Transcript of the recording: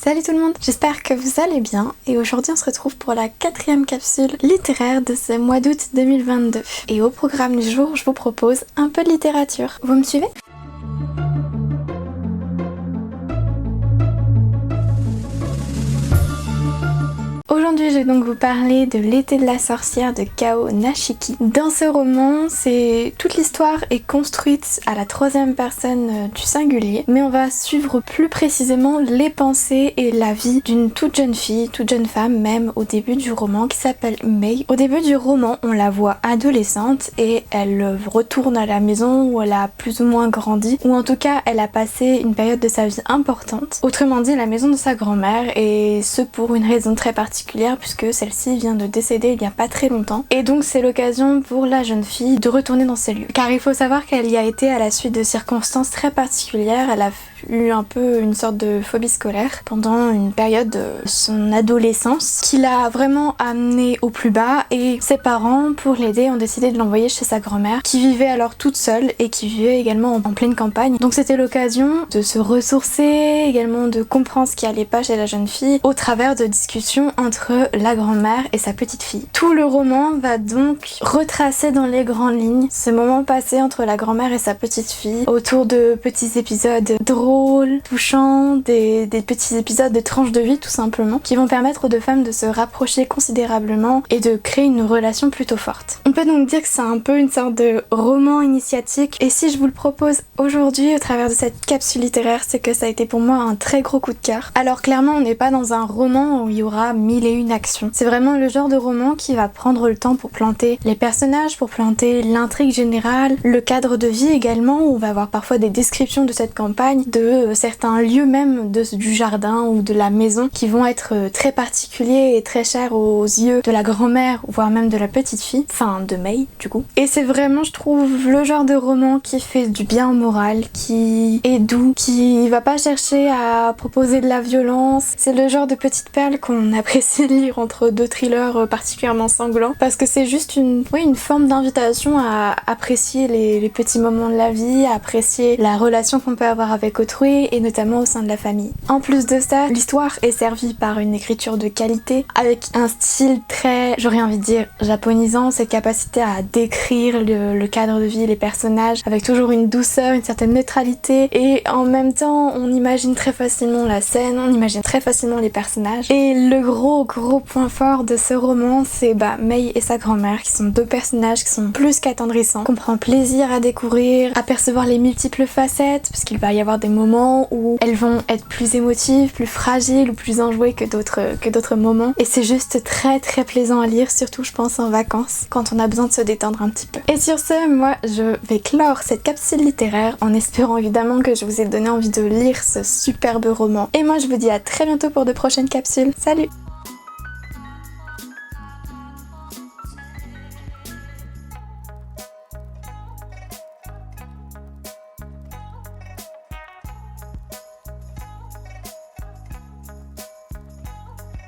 Salut tout le monde, j'espère que vous allez bien et aujourd'hui on se retrouve pour la 4e capsule littéraire de ce mois d'août 2022. Et au programme du jour, je vous propose un peu de littérature. Vous me suivez ? Aujourd'hui, je vais donc vous parler de L'été de la sorcière de Kao Nashiki. Dans ce roman, toute l'histoire est construite à la 3e personne du singulier, mais on va suivre plus précisément les pensées et la vie d'une toute jeune fille, toute jeune femme même au début du roman, qui s'appelle Mei. Au début du roman, on la voit adolescente et elle retourne à la maison où elle a plus ou moins grandi, ou en tout cas elle a passé une période de sa vie importante. Autrement dit, la maison de sa grand-mère, et ce pour une raison très particulière puisque celle-ci vient de décéder il n'y a pas très longtemps. Et donc c'est l'occasion pour la jeune fille de retourner dans ces lieux. Car il faut savoir qu'elle y a été à la suite de circonstances très particulières. Elle a eu un peu une sorte de phobie scolaire pendant une période de son adolescence qui l'a vraiment amenée au plus bas, et ses parents, pour l'aider, ont décidé de l'envoyer chez sa grand-mère qui vivait alors toute seule et qui vivait également en pleine campagne. Donc c'était l'occasion de se ressourcer, également de comprendre ce qui allait pas chez la jeune fille au travers de discussions entre la grand-mère et sa petite fille. Tout le roman va donc retracer dans les grandes lignes ce moment passé entre la grand-mère et sa petite fille autour de petits épisodes drôles, touchants, des petits épisodes de tranches de vie tout simplement, qui vont permettre aux deux femmes de se rapprocher considérablement et de créer une relation plutôt forte. On peut donc dire que c'est un peu une sorte de roman initiatique, et si je vous le propose aujourd'hui au travers de cette capsule littéraire, c'est que ça a été pour moi un très gros coup de cœur. Alors clairement, on n'est pas dans un roman où il y aura 1001 actions. C'est vraiment le genre de roman qui va prendre le temps pour planter les personnages, pour planter l'intrigue générale, le cadre de vie également, où on va avoir parfois des descriptions de cette campagne, de certains lieux même du jardin ou de la maison qui vont être très particuliers et très chers aux yeux de la grand-mère, voire même de la petite fille, enfin de Mei du coup. Et c'est vraiment, je trouve, le genre de roman qui fait du bien au moral, qui est doux, qui va pas chercher à proposer de la violence. C'est le genre de petite perle qu'on apprécie lire entre deux thrillers particulièrement sanglants, parce que c'est juste une forme d'invitation à apprécier les petits moments de la vie, à apprécier la relation qu'on peut avoir avec autrui, et notamment au sein de la famille. En plus de ça, l'histoire est servie par une écriture de qualité, avec un style très, j'aurais envie de dire, japonisant, cette capacité à décrire le cadre de vie, les personnages, avec toujours une douceur, une certaine neutralité, et en même temps, on imagine très facilement la scène, on imagine très facilement les personnages. Et le gros point fort de ce roman, c'est Mei et sa grand-mère, qui sont deux personnages qui sont plus qu'attendrissants, qu'on prend plaisir à découvrir, à percevoir les multiples facettes, parce qu'il va y avoir des moments où elles vont être plus émotives, plus fragiles ou plus enjouées que d'autres moments. Et c'est juste très plaisant à lire, surtout je pense en vacances, quand on a besoin de se détendre un petit peu. Et sur ce, moi je vais clore cette capsule littéraire en espérant évidemment que je vous ai donné envie de lire ce superbe roman. Et moi je vous dis à très bientôt pour de prochaines capsules. Salut!